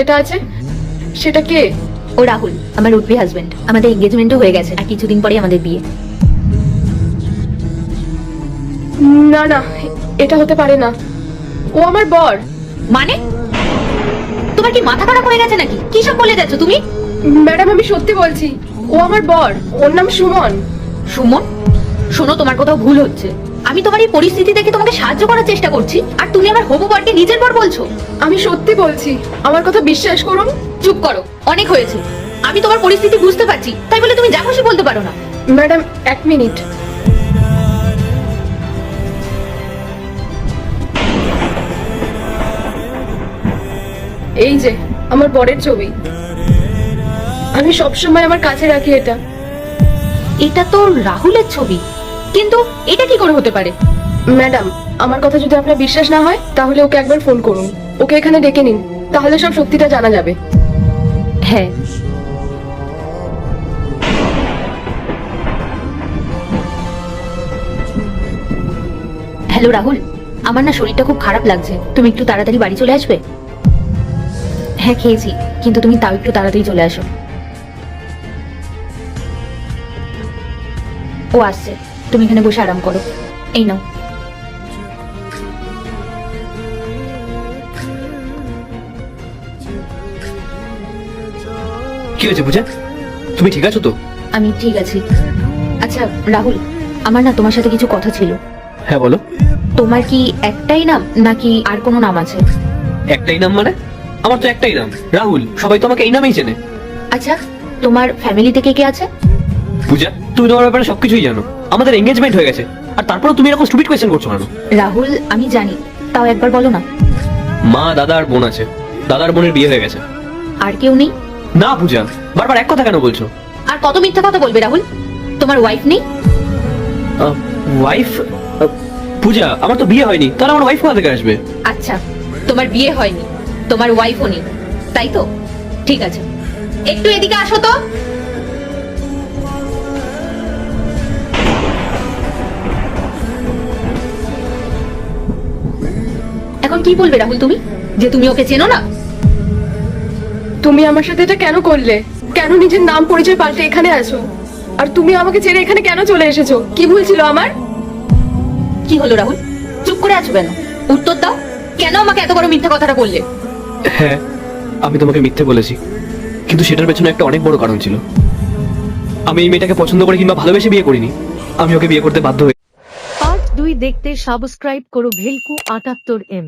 এটা আছে সেটা কে? ও রাহুল, আমার উঠবি হাজবেন্ড। আমাদের এঙ্গেজমেন্টও হয়ে গেছে আর কিছুদিন পরে আমাদের বিয়ে। না না, এটা হতে পারে না। ও আমার বর। মানে তোমার কি মাথা খারাপ হয়ে গেছে নাকি? কি সব বলে যাচ্ছ তুমি? ম্যাডাম আমি সত্যি বলছি, ও আমার বর। ওর নাম সুমন। সুমন? শোনো, তোমার কোথাও ভুল হচ্ছে। আমি তোমার এই পরিস্থিতি দেখে তোমাকে সাহায্য করার চেষ্টা করছি, আর তুমি আমার হবু বরকে নিজের বর বলছো। আমি সত্যি বলছি, আমার কথা বিশ্বাস করুন। চুপ করো, অনেক হয়েছে। আমি তোমার পরিস্থিতি বুঝতে পারছি, তাই বলে তুমি যা খুশি বলতে পারো না। ম্যাডাম এক মিনিট। এই যে আমার বরের ছবি, আমি সবসময় আমার কাছে রাখি এটা। এটা তো রাহুলের ছবি, কিন্তু এটা কি করে হতে পারে? ম্যাডাম আমার কথা যদি আপনার বিশ্বাস না হয় তাহলে ওকে একবার ফোন করুন, ওকে এখানে ডেকে নিন, তাহলে সব সত্যিটা জানা যাবে। হ্যাঁ। হ্যালো রাহুল, আমার না শরীরটা খুব খারাপ লাগছে, তুমি একটু তাড়াতাড়ি বাড়ি চলে আসবে? হ্যাঁ খেয়েছি, কিন্তু তুমি তাও একটু তাড়াতাড়ি চলে আসো। ও আসছে, তুমি এখানে বসে আরাম করো। এই নাও। কি হয়েছে পূজা? তুমি ঠিক আছো তো? আমি ঠিক আছি। আচ্ছা রাহুল, আমার না তোমার সাথে কিছু কথা ছিল। হ্যাঁ বলো। তোমার কি একটাই নাম নাকি আর কোনো নাম আছে? একটাই নাম মানে? আমার তো একটাই নাম, রাহুল। সবাই তোমাকে এই নামেই চেনে। আচ্ছা, তোমার ফ্যামিলিতে কে কে আছে? পূজা, তুমি তোমার ব্যাপারে সবকিছুই জানো। আমাদের এঙ্গেজমেন্ট হয়ে গেছে, আর তারপরেও তুমি এরকম স্টুপিড কোয়েশ্চেন করছো কেন? রাহুল আমি জানি, তাও একবার বলো না। মা, দাদা আর বোন আছে। দাদার বোনের বিয়ে হয়ে গেছে। আর কেউ নেই? না পূজা, বারবার এক কথা কেন বলছো? আর কত মিথ্যা কথা বলবে রাহুল? তোমার ওয়াইফ নেই? ওয়াইফ? পূজা, আমার তো বিয়ে হয়নি, তাহলে আমার ওয়াইফ কোথা থেকে আসবে? আচ্ছা, তোমার বিয়ে হয়নি, তোমার ওয়াইফও নেই, তাই তো? ঠিক আছে, একটু এদিকে আসো তো। এখন কি বলবে রাহুল তুমি, যে তুমি ওকে চেনো না? তুমি আমার সাথে এটা কেন করলে? কেন নিজের নাম পরিচয় পাল্টে এখানে আছো? আর তুমি আমাকে ছেড়ে এখানে কেন চলে এসেছো? কি ভুল ছিল আমার? কি হলো রাহুল, চুপ করে আছো কেন? উত্তর দাও, কেন আমাকে এত বড় মিথ্যা কথাটা বললে? হ্যাঁ, আমি তোমাকে মিথ্যে বলেছি, কিন্তু সেটার পেছনে একটা অনেক বড় কারণ ছিল। আমি এই মেয়েটাকে পছন্দ করে কিংবা ভালোবেসে বিয়ে করিনি, আমি ওকে বিয়ে করতে বাধ্য হই। পার্ট 2 দেখতে সাবস্ক্রাইব করো ভেলকু 78M।